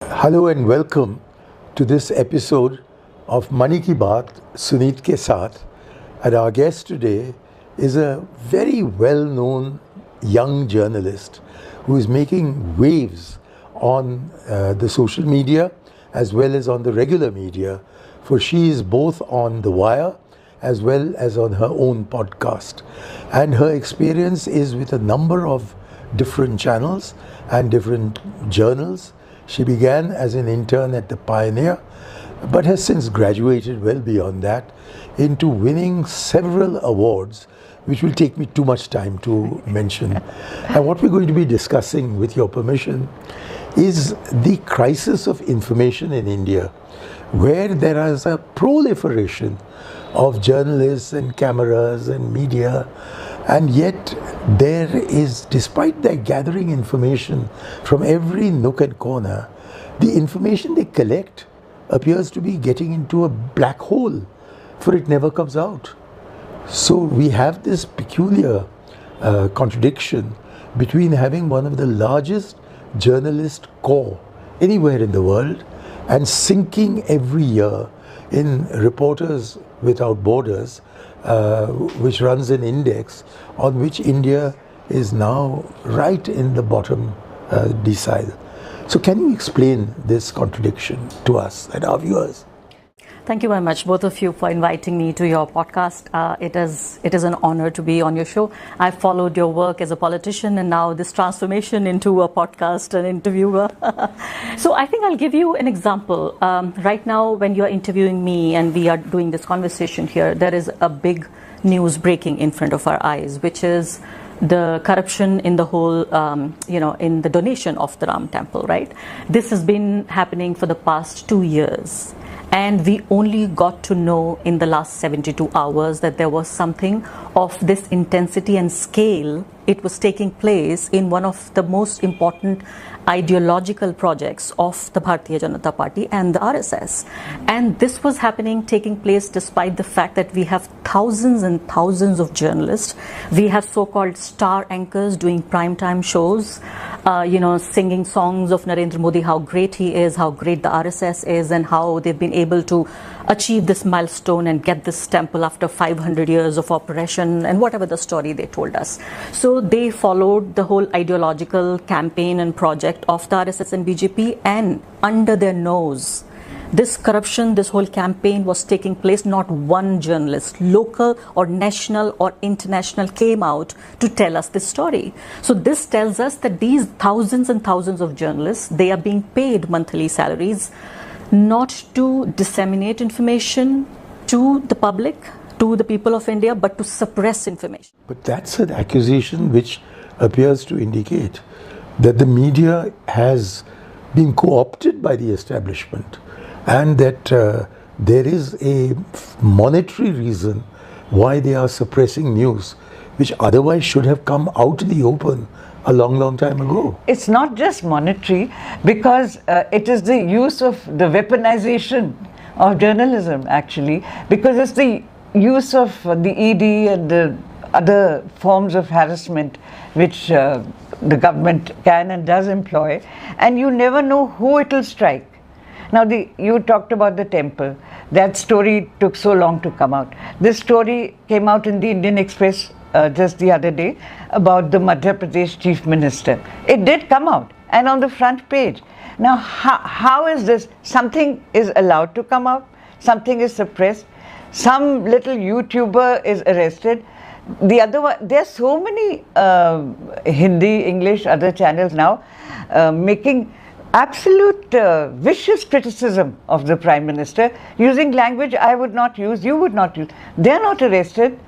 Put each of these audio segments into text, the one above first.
Hello and welcome to this episode of Mani Ki Baat Suneet Ke Saath. And our guest today is a very well-known young journalist who is making waves on the social media as well as on the regular media, for she is both on The Wire as well as on her own podcast. And her experience is with a number of different channels and different journals. She began as an intern at The Pioneer, but has since graduated well beyond that into winning several awards, which will take me too much time to mention. And what we're going to be discussing, with your permission, is the crisis of information in India, where there is a proliferation of journalists and cameras and media, and yet there is, despite their gathering information from every nook and corner, the information they collect appears to be getting into a black hole, for it never comes out. So we have this peculiar contradiction between having one of the largest journalist corps anywhere in the world and sinking every year in Reporters Without Borders, which runs an index on which India is now right in the bottom decile. So can you explain this contradiction to us and our viewers? Thank you very much, both of you, for inviting me to your podcast. It is an honor to be on your show. I've followed your work as a politician and now this transformation into a podcast and interviewer. So I think I'll give you an example. Right now, when you're interviewing me and we are doing this conversation here, there is a big news breaking in front of our eyes, which is the corruption in the whole, in the donation of the Ram Temple, right? This has been happening for the past 2 years. And we only got to know in the last 72 hours that there was something of this intensity and scale. It was taking place in one of the most important ideological projects of the Bharatiya Janata Party and the RSS. And this was taking place despite the fact that we have thousands and thousands of journalists. We have so-called star anchors doing primetime shows, singing songs of Narendra Modi, how great he is, how great the RSS is, and how they've been able to achieve this milestone and get this temple after 500 years of operation, and whatever the story they told us. So they followed the whole ideological campaign and project of the RSS and BJP, and under their nose, this corruption, this whole campaign was taking place. Not one journalist, local or national or international, came out to tell us this story. So this tells us that these thousands and thousands of journalists, they are being paid monthly salaries not to disseminate information to the public, to the people of India, but to suppress information. But that's an accusation which appears to indicate that the media has been co-opted by the establishment, and that there is a monetary reason why they are suppressing news which otherwise should have come out in the open a long time ago. It's not just monetary, because it is the use of the weaponization of journalism, actually, because it's the use of the ED and the other forms of harassment which the government can and does employ, and you never know who it will strike. Now, you talked about the temple. That story took so long to come out. This story came out in the Indian Express just the other day about the Madhya Pradesh Chief Minister. It did come out, and on the front page. Now, how is this? Something is allowed to come out, something is suppressed, some little YouTuber is arrested. The other one, there's so many Hindi, English, other channels now making absolute vicious criticism of the Prime Minister, using language I would not use, you would not use. They're not arrested.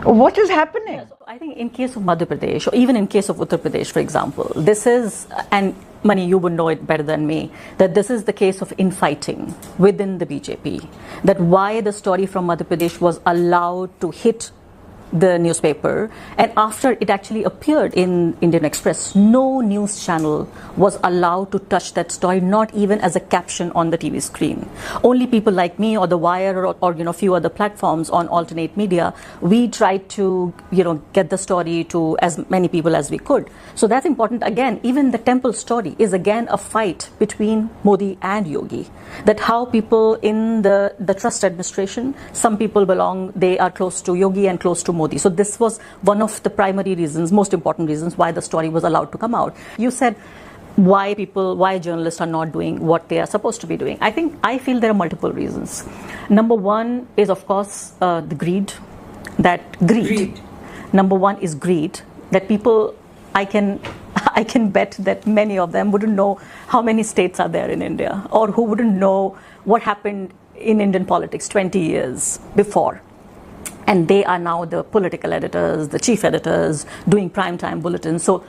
What is happening? Yeah, so I think in case of Madhya Pradesh, or even in case of Uttar Pradesh, for example, this is, and Mani, you would know it better than me, that this is the case of infighting within the BJP. That why the story from Madhya Pradesh was allowed to hit the newspaper, and after it actually appeared in Indian Express, no news channel was allowed to touch that story, not even as a caption on the TV screen. Only people like me or The Wire or few other platforms on alternate media, we tried to get the story to as many people as we could. So that's important. Again, even the temple story is again a fight between Modi and Yogi. That how people in the trust administration, some people they are close to Yogi and close to Modi. So this was one of the primary reasons, most important reasons why the story was allowed to come out. You said why journalists are not doing what they are supposed to be doing. I feel there are multiple reasons. Number one is, of course, the greed. Number one is greed. That people, I can bet that many of them wouldn't know how many states are there in India, or who wouldn't know what happened in Indian politics 20 years before. And they are now the political editors, the chief editors, doing primetime bulletins. So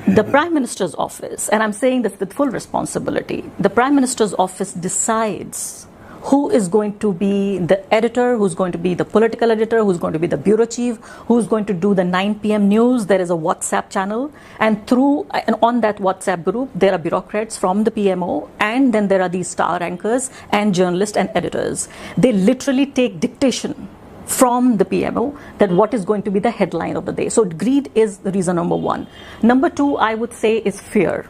the Prime Minister's office, and I'm saying this with full responsibility, the Prime Minister's office decides who is going to be the editor, who's going to be the political editor, who's going to be the bureau chief, who's going to do the 9 p.m. news. There is a WhatsApp channel, and on that WhatsApp group, there are bureaucrats from the PMO, and then there are these star anchors and journalists and editors. They literally take dictation from the PMO that what is going to be the headline of the day. So greed is the reason number one. Number two, I would say, is fear.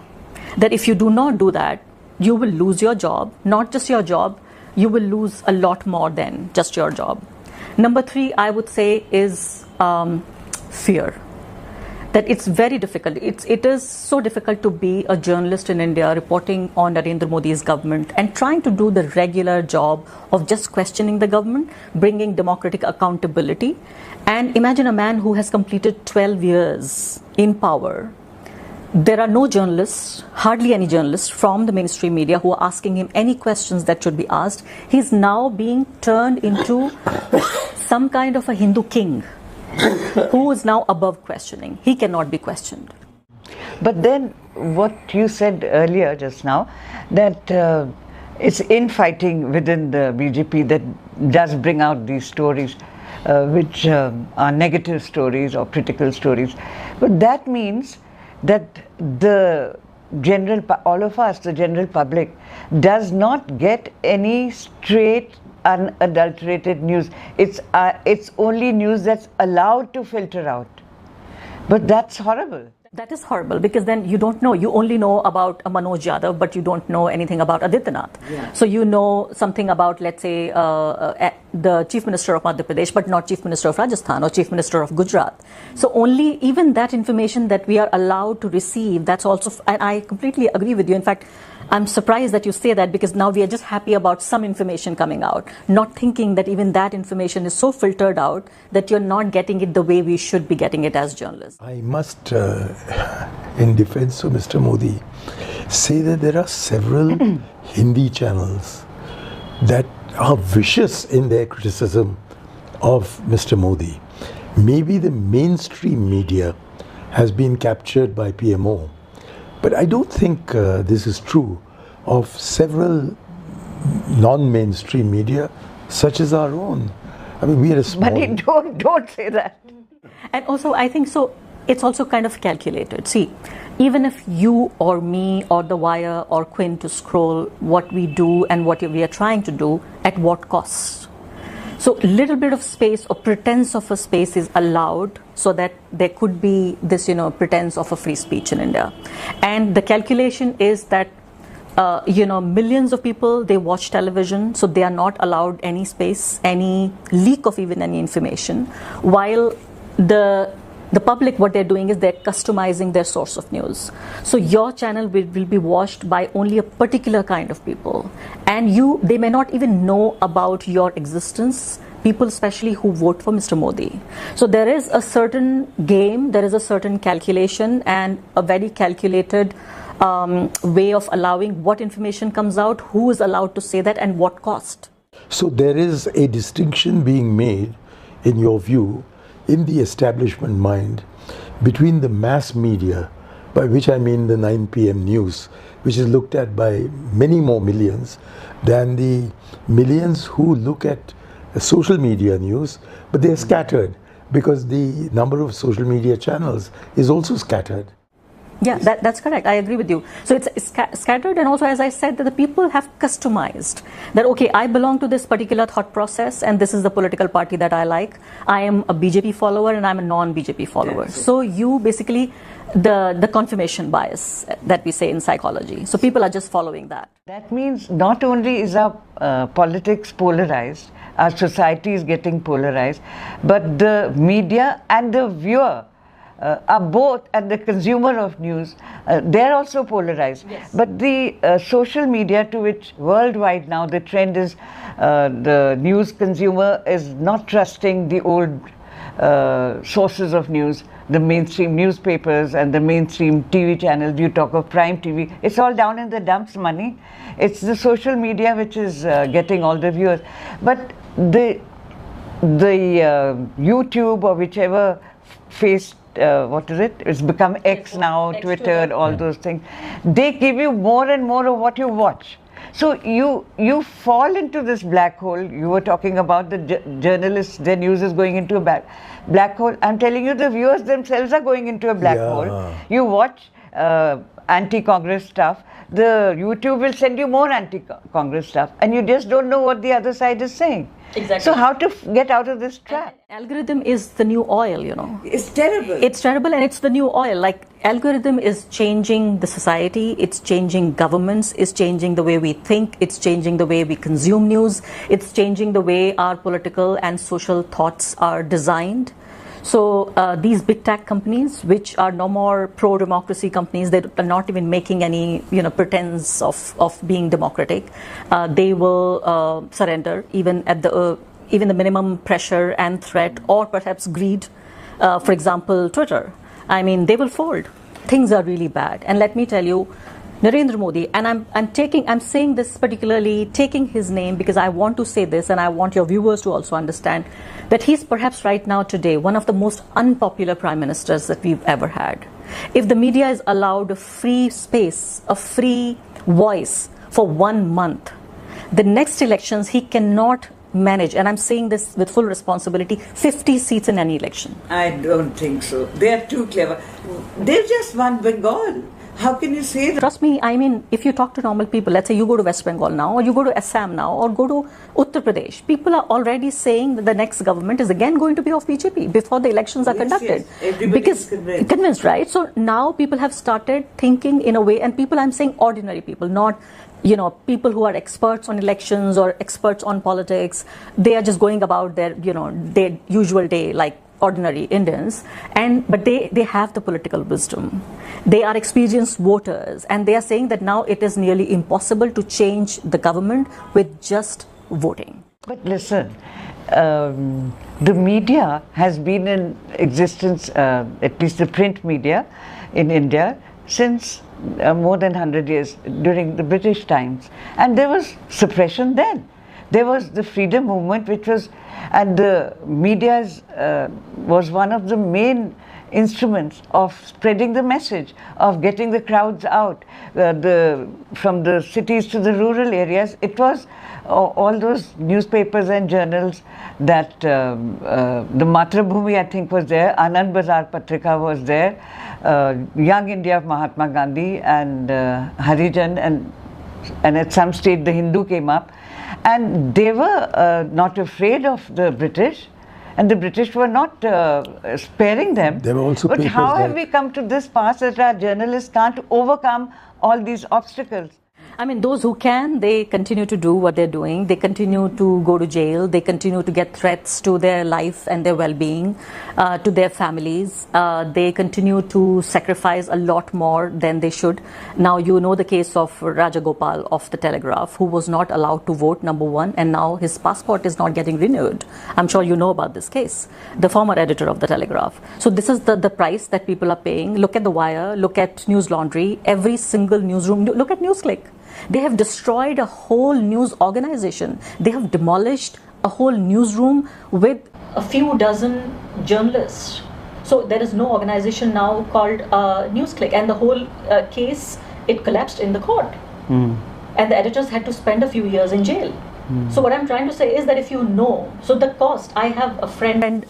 That if you do not do that, you will lose your job, not just your job, you will lose a lot more than just your job. Number three, I would say, is fear. That it's very difficult. It is so difficult to be a journalist in India reporting on Narendra Modi's government and trying to do the regular job of just questioning the government, bringing democratic accountability. And imagine a man who has completed 12 years in power. There are no journalists, hardly any journalists from the mainstream media who are asking him any questions that should be asked. He's now being turned into some kind of a Hindu king who is now above questioning. He cannot be questioned. But then what you said earlier just now, that it's infighting within the BJP that does bring out these stories which are negative stories or critical stories. But that means that all of us, the general public, does not get any straight, unadulterated news. It's only news that's allowed to filter out. But that's horrible. That is horrible, because then you don't know. You only know about Manoj Yadav, but you don't know anything about Adityanath. Yeah. So you know something about, let's say, the Chief Minister of Madhya Pradesh, but not Chief Minister of Rajasthan or Chief Minister of Gujarat. So only even that information that we are allowed to receive, that's also, and I completely agree with you. In fact, I'm surprised that you say that, because now we are just happy about some information coming out, not thinking that even that information is so filtered out that you're not getting it the way we should be getting it as journalists. I must, in defense of Mr. Modi, say that there are several Hindi channels that are vicious in their criticism of Mr. Modi. Maybe the mainstream media has been captured by PMO. But I don't think this is true of several non-mainstream media, such as our own. I mean, we are a small... But don't say that. And also, I think so, it's also kind of calculated. See, even if you or me or The Wire or Quinn to scroll what we do and what we are trying to do, at what cost? So a little bit of space or pretense of a space is allowed so that there could be this, pretense of a free speech in India. And the calculation is that, millions of people, they watch television, so they are not allowed any space, any leak of even any information, while the public, what they're doing is they're customizing their source of news. So your channel will be watched by only a particular kind of people. And they may not even know about your existence, people especially who vote for Mr. Modi. So there is a certain game, there is a certain calculation and a very calculated way of allowing what information comes out, who is allowed to say that, and what cost. So there is a distinction being made, in your view, in the establishment mind, between the mass media, by which I mean the 9 p.m. news, which is looked at by many more millions than the millions who look at social media news, but they are scattered because the number of social media channels is also scattered. Yeah, that's correct. I agree with you. So it's scattered, and also, as I said, that the people have customized that, okay, I belong to this particular thought process, and this is the political party that I like. I am a BJP follower, and I'm a non-BJP follower. Yes. So you basically, the confirmation bias that we say in psychology. So people are just following that. That means not only is our politics polarized, our society is getting polarized, but the media and the viewer are both, and the consumer of news, they're also polarized. Yes. But the social media, to which worldwide now the trend is, the news consumer is not trusting the old sources of news, the mainstream newspapers and the mainstream TV channels. You talk of Prime TV, it's all down in the dumps money. It's the social media which is getting all the viewers. But the YouTube or whichever face, what is it? It's become X now, Twitter, all those things. They give you more and more of what you watch. So you fall into this black hole. You were talking about the journalists, their news is going into a black hole. I'm telling you, the viewers themselves are going into a black hole. You watch anti-Congress stuff, the YouTube will send you more anti-Congress stuff, and you just don't know what the other side is saying. Exactly. So how to get out of this trap? Algorithm is the new oil, you know. It's terrible. It's terrible, and it's the new oil. Like, algorithm is changing the society, it's changing governments, it's changing the way we think, it's changing the way we consume news, it's changing the way our political and social thoughts are designed. So these big tech companies, which are no more pro-democracy companies, they are not even making any, pretense of being democratic. They will surrender even at the minimum pressure and threat, or perhaps greed. For example, Twitter. I mean, they will fold. Things are really bad. And let me tell you, Narendra Modi, and I'm saying this particularly, taking his name, because I want to say this, and I want your viewers to also understand that he's perhaps right now today one of the most unpopular prime ministers that we've ever had. If the media is allowed a free space, a free voice for 1 month, the next elections he cannot manage, and I'm saying this with full responsibility, 50 seats in any election. I don't think so. They are too clever. They've just won Bengal. How can you say that? Trust me, I mean, if you talk to normal people, let's say you go to West Bengal now, or you go to Assam now, or go to Uttar Pradesh, people are already saying that the next government is again going to be of BJP before the elections are conducted. Yes. Everybody's convinced, right? So now people have started thinking in a way, and people, I'm saying ordinary people, not people who are experts on elections or experts on politics. They are just going about their their usual day like ordinary Indians, but they have the political wisdom. They are experienced voters, and they are saying that now it is nearly impossible to change the government with just voting. But listen, the media has been in existence, at least the print media in India, since more than 100 years, during the British times. And there was suppression then. There was the freedom movement, which was, and the media was one of the main instruments of spreading the message, of getting the crowds out, from the cities to the rural areas. It was all those newspapers and journals that the Matrabhumi, I think, was there, Anand Bazar Patrika was there, Young India of Mahatma Gandhi, and Harijan, and at some stage the Hindu came up, and they were not afraid of the British. And the British were not sparing them. There were also but how have we come to this pass that our journalists can't overcome all these obstacles? I mean, those who can, they continue to do what they're doing. They continue to go to jail. They continue to get threats to their life and their well-being, to their families. They continue to sacrifice a lot more than they should. Now, you know the case of Rajagopal of the Telegraph, who was not allowed to vote, number one, and now his passport is not getting renewed. I'm sure you know about this case, the former editor of the Telegraph. So this is the price that people are paying. Look at The Wire, look at News Laundry, every single newsroom, look at NewsClick. They have destroyed a whole news organization. They have demolished a whole newsroom with a few dozen journalists. So there is no organization now called NewsClick, and the whole case, it collapsed in the court. And the editors had to spend a few years in jail. So what I'm trying to say is that if you know, so the cost, I have a friend,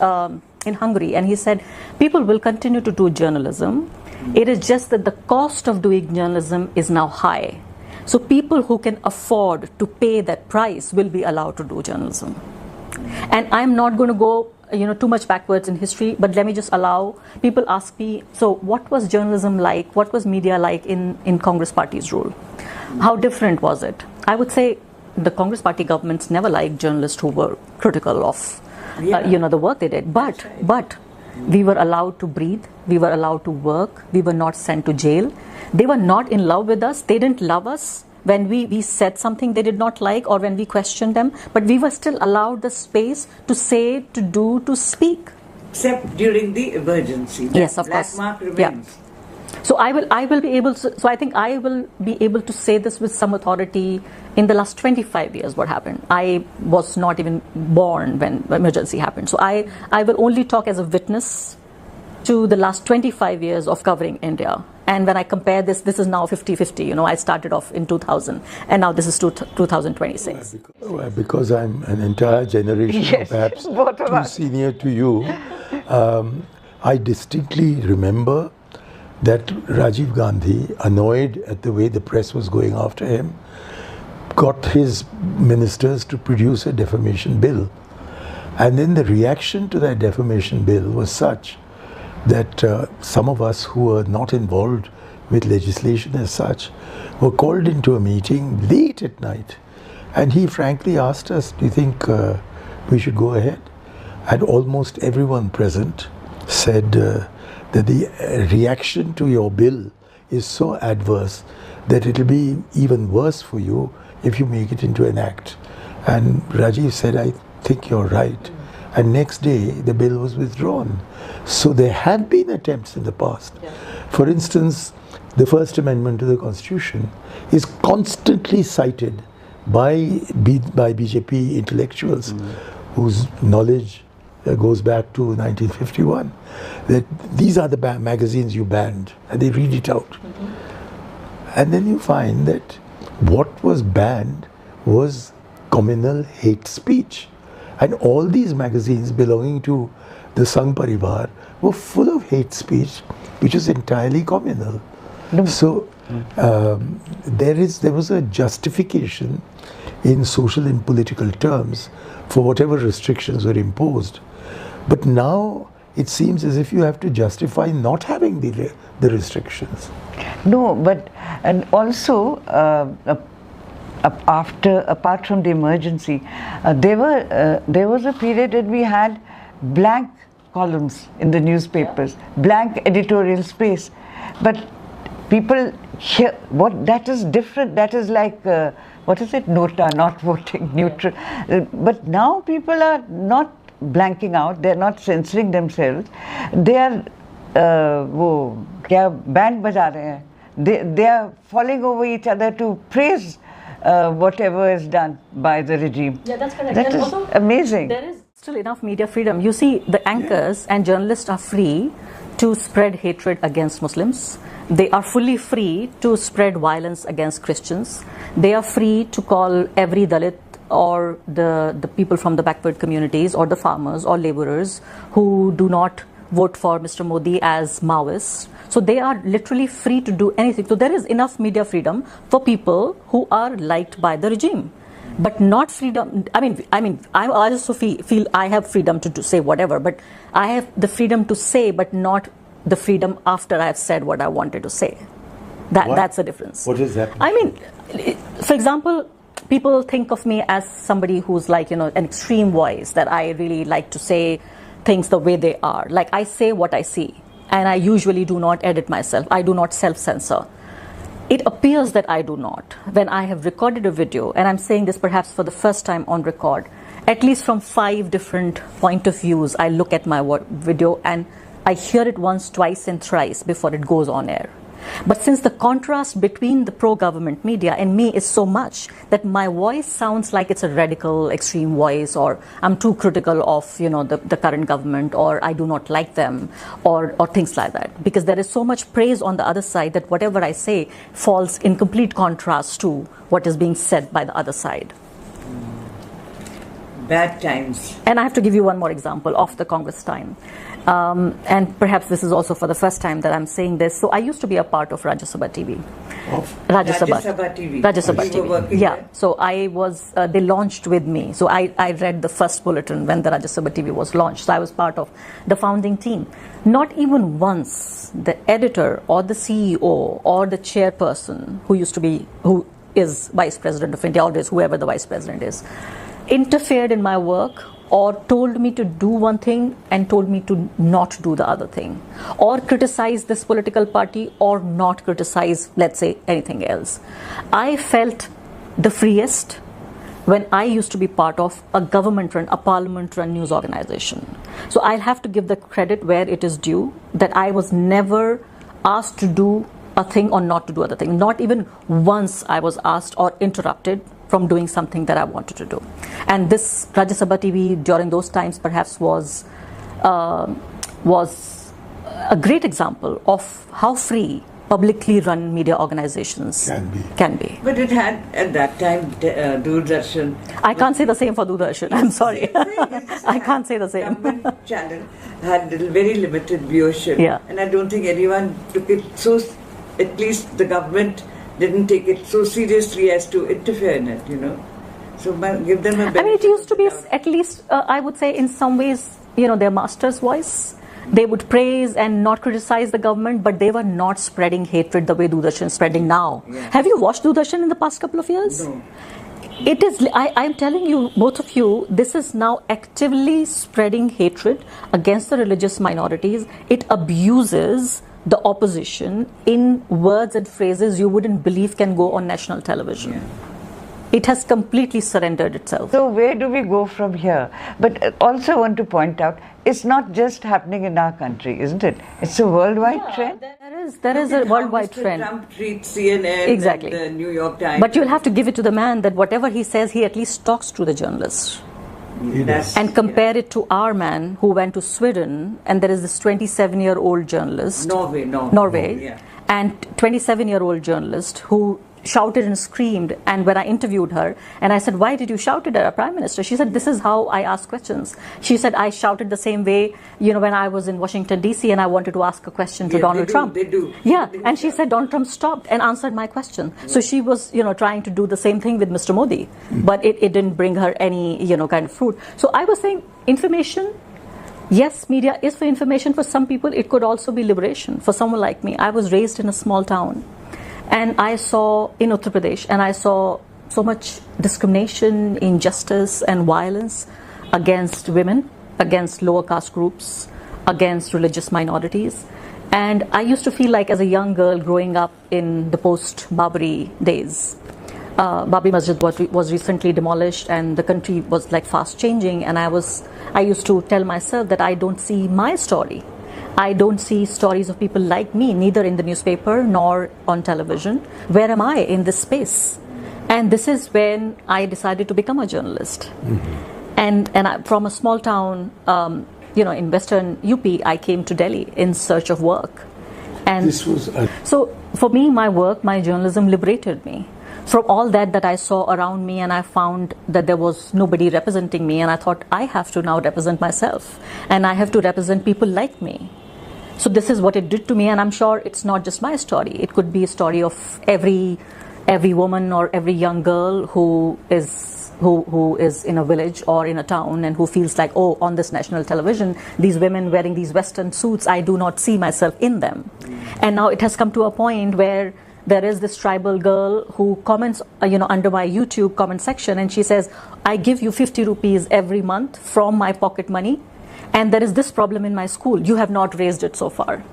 in Hungary, and he said, people will continue to do journalism. It is just that the cost of doing journalism is now high. So people who can afford to pay that price will be allowed to do journalism. And I'm not going to go too much backwards in history, but let me just allow people ask me, so what was journalism like? What was media like in Congress Party's rule? How different was it? I would say the Congress Party governments never liked journalists who were critical of the work they did. But we were allowed to breathe. We were allowed to work. We were not sent to jail. They were not in love with us. They didn't love us when we said something they did not like or when we questioned them. But we were still allowed the space to say, to do, to speak. Except during the emergency. Yes, of course. Black mark remains. Yeah. So I will be able to. So I think I will be able to say this with some authority. In the last 25 years, what happened? I was not even born when emergency happened. So I will only talk as a witness to the last 25 years of covering India. And when I compare this is now 50-50. I started off in 2000, and now this is 2026. Because I'm an entire generation, Yes, perhaps both of too us. senior to you, I distinctly remember that Rajiv Gandhi, annoyed at the way the press was going after him, got his ministers to produce a defamation bill. And then the reaction to that defamation bill was such that some of us who were not involved with legislation as such were called into a meeting late at night. And he frankly asked us, do you think we should go ahead? And almost everyone present said that the reaction to your bill is so adverse that it will be even worse for you if you make it into an act. And Rajiv said, I think you're right. And next day, the bill was withdrawn. So there have been attempts in the past. Yeah. For instance, the First Amendment to the Constitution is constantly cited by BJP intellectuals whose knowledge goes back to 1951, that these are the magazines you banned, and they read it out. And then you find that what was banned was communal hate speech. And all these magazines belonging to the Sangh Parivar were full of hate speech, which is entirely communal. No. So there was a justification in social and political terms for whatever restrictions were imposed. But now it seems as if you have to justify not having the restrictions. No, but and also apart from the emergency, there was a period that we had blank columns in the newspapers, blank editorial space. But people here, that is different. That is like what is it? Nota, not voting, neutral. But now people are not blanking out. They are not censoring themselves. They are band baja rahe hain. They are falling over each other to praise whatever is done by the regime. Yeah, that's correct. That and is also, amazing. There is still enough media freedom. You see, the anchors and journalists are free to spread hatred against Muslims. They are fully free to spread violence against Christians. They are free to call every Dalit or the people from the backward communities or the farmers or laborers who do not vote for Mr. Modi as Maoists. So they are literally free to do anything. So there is enough media freedom for people who are liked by the regime, but not freedom. I mean, I also feel I have freedom to say whatever, but I have the freedom to say, but not the freedom after I have said what I wanted to say. That's the difference. What is that? I mean, for example, people think of me as somebody who's like, an extreme voice, that I really like to say things the way they are. Like, I say what I see, and I usually do not edit myself. I do not self-censor. It appears that I do not. When I have recorded a video, and I'm saying this perhaps for the first time on record, at least from 5 different point of views, I look at my video and I hear it once, twice and thrice before it goes on air. But since the contrast between the pro-government media and me is so much that my voice sounds like it's a radical, extreme voice, or I'm too critical of, the current government, or I do not like them, or things like that. Because there is so much praise on the other side that whatever I say falls in complete contrast to what is being said by the other side. bad times. And I have to give you one more example of the Congress time. And perhaps this is also for the first time that I'm saying this. So I used to be a part of Rajya Sabha TV. Rajya Sabha TV. Rajya Sabha You were TV. working Yeah. there? So I was, they launched with me. So I read the first bulletin when the Rajya Sabha TV was launched. So I was part of the founding team. Not even once the editor or the CEO or the chairperson who is Vice President of India, always whoever the Vice President is, interfered in my work or told me to do one thing and told me to not do the other thing, or criticize this political party or not criticize, let's say, anything else. I felt the freest when I used to be part of a government-run, a parliament-run news organization. So I'll have to give the credit where it is due, that I was never asked to do a thing or not to do other thing. Not even once I was asked or interrupted from doing something that I wanted to do. And this Rajya Sabha TV during those times perhaps was a great example of how free publicly run media organizations can be. But it had at that time Doordarshan. I can't say the same for Doordarshan. I'm sorry. I can't say the same. Government channel had very limited viewership. Yeah. And I don't think anyone took it so, at least the government didn't take it so seriously as to interfere in it, So give them a benefit. I mean, it used to be at least, I would say in some ways, their master's voice. They would praise and not criticize the government, but they were not spreading hatred the way Doordarshan is spreading now. Yeah. Have you watched Doordarshan in the past couple of years? No. It is, I'm telling you, both of you, this is now actively spreading hatred against the religious minorities. It abuses the opposition in words and phrases you wouldn't believe can go on national television. Yeah. It has completely surrendered itself. So where do we go from here? But also want to point out, it's not just happening in our country, isn't it? It's a worldwide trend. There is a worldwide Mr. trend. Trump treats CNN Exactly. and the New York Times. But you'll have to give it to the man that whatever he says, he at least talks to the journalists. And compare it to our man who went to Sweden, and there is this 27-year-old journalist. Norway. Yeah. And 27-year-old journalist who shouted and screamed. And when I interviewed her and I said, why did you shout it at our Prime Minister? She said, this is how I ask questions. She said, I shouted the same way, when I was in Washington, D.C. and I wanted to ask a question to Donald Trump. They do. Yeah, and she said Donald Trump stopped and answered my question. So she was, trying to do the same thing with Mr. Modi, but it didn't bring her any, kind of fruit. So I was saying information, yes, media is for information. For some people, it could also be liberation. For someone like me, I was raised in a small town and I saw in Uttar Pradesh, and I saw so much discrimination, injustice and violence against women, against lower caste groups, against religious minorities. And I used to feel like as a young girl growing up in the post-Babri days, Babri Masjid was recently demolished and the country was like fast changing, and I used to tell myself that I don't see my story. I don't see stories of people like me, neither in the newspaper nor on television. Where am I in this space? And this is when I decided to become a journalist. And from a small town, in Western UP, I came to Delhi in search of work. And so for me, my work, my journalism liberated me from all that I saw around me, and I found that there was nobody representing me, and I thought I have to now represent myself, and I have to represent people like me. So this is what it did to me, and I'm sure it's not just my story. It could be a story of every woman or every young girl who is in a village or in a town and who feels like, oh, on this national television, these women wearing these Western suits, I do not see myself in them. And now it has come to a point where there is this tribal girl who comments, under my YouTube comment section, and she says, I give you 50 rupees every month from my pocket money, and there is this problem in my school. You have not raised it so far.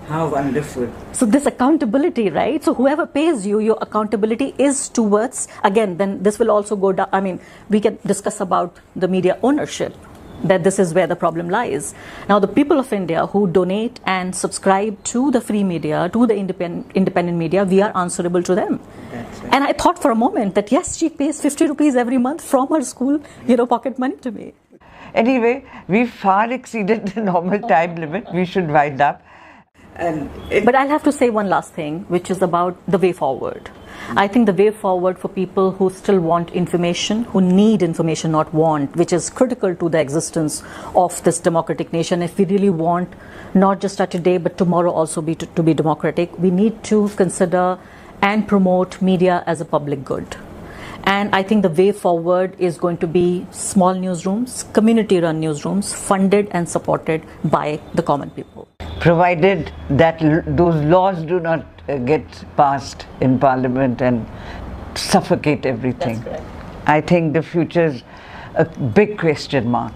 How wonderful. So this accountability, right? So whoever pays you, your accountability is towards, again, then this will also go down. I mean, we can discuss about the media ownership, that this is where the problem lies. Now, the people of India who donate and subscribe to the free media, to the independent media, we are answerable to them. That's right. And I thought for a moment that, yes, she pays 50 rupees every month from her school, pocket money to me. Anyway, we far exceeded the normal time limit. We should wind up. But I'll have to say one last thing, which is about the way forward. I think the way forward for people who still want information, who need information, not want, which is critical to the existence of this democratic nation. If we really want not just today but tomorrow also to be democratic, we need to consider and promote media as a public good. And I think the way forward is going to be small newsrooms, community-run newsrooms, funded and supported by the common people. Provided that those laws do not get passed in Parliament and suffocate everything. That's correct. I think the future is a big question mark.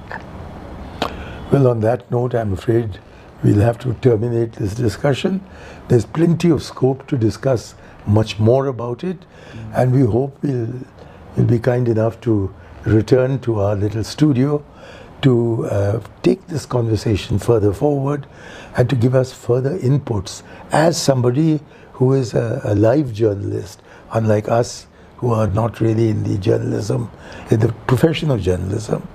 Well, on that note, I'm afraid we'll have to terminate this discussion. There's plenty of scope to discuss much more about it, and we hope you'll be kind enough to return to our little studio to take this conversation further forward and to give us further inputs as somebody who is a live journalist, unlike us who are not really in the journalism, in the profession of journalism.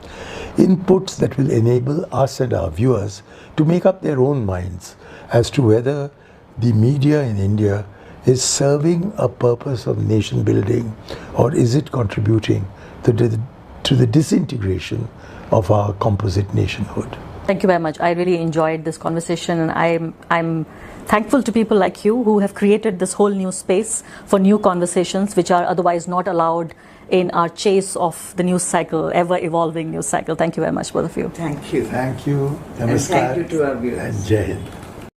Inputs that will enable us and our viewers to make up their own minds as to whether the media in India is serving a purpose of nation building, or is it contributing to the disintegration of our composite nationhood. Thank you very much. I really enjoyed this conversation, and I'm thankful to people like you who have created this whole new space for new conversations which are otherwise not allowed in our chase of the news cycle, ever evolving news cycle. Thank you very much, both of you. Thank you. Thank you. And thank you to our viewers. And Jai Hind.